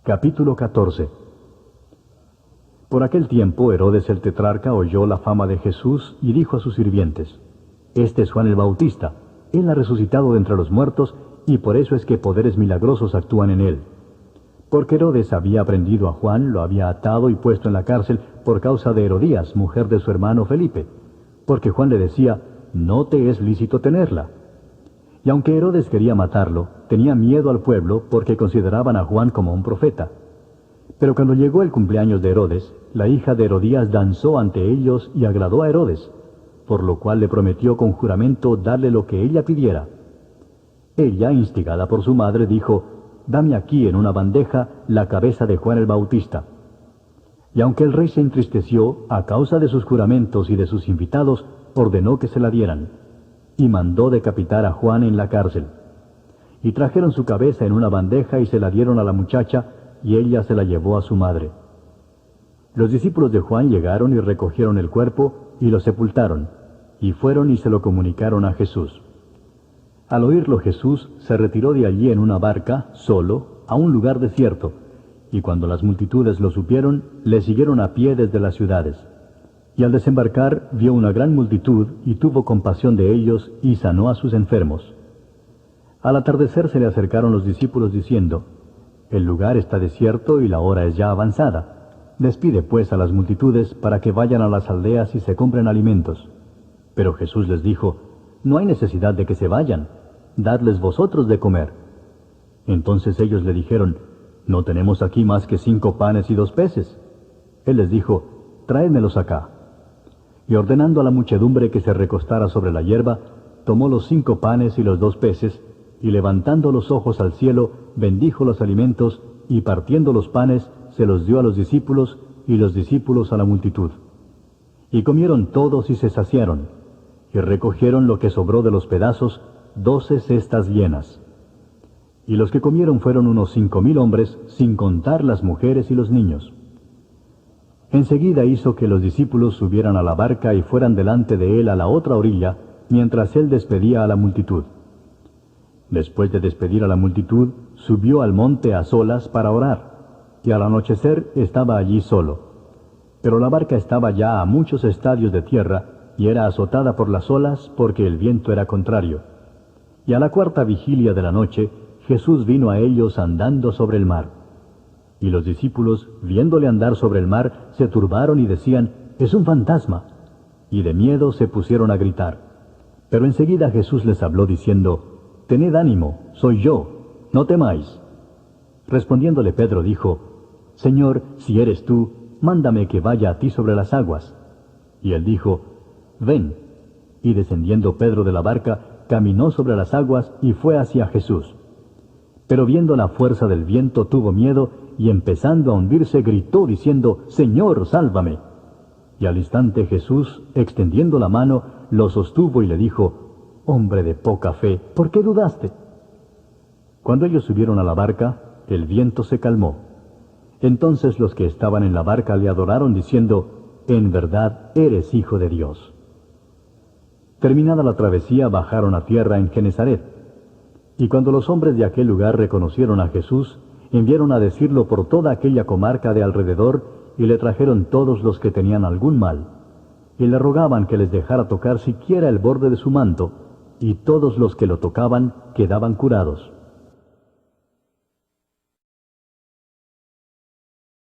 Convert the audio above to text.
Capítulo 14. Por aquel tiempo Herodes el tetrarca oyó la fama de Jesús y dijo a sus sirvientes: Este es Juan el Bautista, él ha resucitado de entre los muertos, y por eso es que poderes milagrosos actúan en él. Porque Herodes había prendido a Juan, lo había atado y puesto en la cárcel por causa de Herodías, mujer de su hermano Felipe, porque Juan le decía: no te es lícito tenerla. Y aunque Herodes quería matarlo, tenía miedo al pueblo porque consideraban a Juan como un profeta. Pero cuando llegó el cumpleaños de Herodes, la hija de Herodías danzó ante ellos y agradó a Herodes, por lo cual le prometió con juramento darle lo que ella pidiera. Ella, instigada por su madre, dijo: dame aquí en una bandeja la cabeza de Juan el Bautista. Y aunque el rey se entristeció a causa de sus juramentos y de sus invitados, ordenó que se la dieran, y mandó decapitar a Juan en la cárcel. Y trajeron su cabeza en una bandeja y se la dieron a la muchacha, y ella se la llevó a su madre. Los discípulos de Juan llegaron y recogieron el cuerpo, y lo sepultaron, y fueron y se lo comunicaron a Jesús. Al oírlo Jesús se retiró de allí en una barca, solo, a un lugar desierto, y cuando las multitudes lo supieron, le siguieron a pie desde las ciudades. Y al desembarcar vio una gran multitud, y tuvo compasión de ellos, y sanó a sus enfermos. Al atardecer se le acercaron los discípulos diciendo: el lugar está desierto y la hora es ya avanzada. Despide pues a las multitudes para que vayan a las aldeas y se compren alimentos. Pero Jesús les dijo: no hay necesidad de que se vayan, dadles vosotros de comer. Entonces ellos le dijeron: no tenemos aquí más que 5 panes y 2 peces. Él les dijo: tráedmelos acá. Y ordenando a la muchedumbre que se recostara sobre la hierba, tomó los 5 panes y los 2 peces, y levantando los ojos al cielo, bendijo los alimentos, y partiendo los panes, se los dio a los discípulos, y los discípulos a la multitud. Y comieron todos y se saciaron, y recogieron lo que sobró de los pedazos, 12 cestas llenas. Y los que comieron fueron unos 5,000 hombres, sin contar las mujeres y los niños. Enseguida hizo que los discípulos subieran a la barca y fueran delante de él a la otra orilla, mientras él despedía a la multitud. Después de despedir a la multitud, subió al monte a solas para orar, y al anochecer estaba allí solo. Pero la barca estaba ya a muchos estadios de tierra, y era azotada por las olas porque el viento era contrario. Y a la 4ª vigilia de la noche, Jesús vino a ellos andando sobre el mar. Y los discípulos, viéndole andar sobre el mar, se turbaron y decían: es un fantasma. Y de miedo se pusieron a gritar. Pero enseguida Jesús les habló diciendo: tened ánimo, soy yo, no temáis. Respondiéndole Pedro dijo: Señor, si eres tú, mándame que vaya a ti sobre las aguas. Y él dijo: ven. Y descendiendo Pedro de la barca, caminó sobre las aguas y fue hacia Jesús. Pero viendo la fuerza del viento tuvo miedo, y empezando a hundirse gritó diciendo: Señor, sálvame. Y al instante Jesús, extendiendo la mano, lo sostuvo y le dijo: hombre de poca fe, ¿por qué dudaste? Cuando ellos subieron a la barca, el viento se calmó. Entonces los que estaban en la barca le adoraron diciendo: en verdad eres Hijo de Dios. Terminada la travesía, bajaron a tierra en Genesaret. Y cuando los hombres de aquel lugar reconocieron a Jesús, enviaron a decirlo por toda aquella comarca de alrededor, y le trajeron todos los que tenían algún mal, y le rogaban que les dejara tocar siquiera el borde de su manto, y todos los que lo tocaban quedaban curados.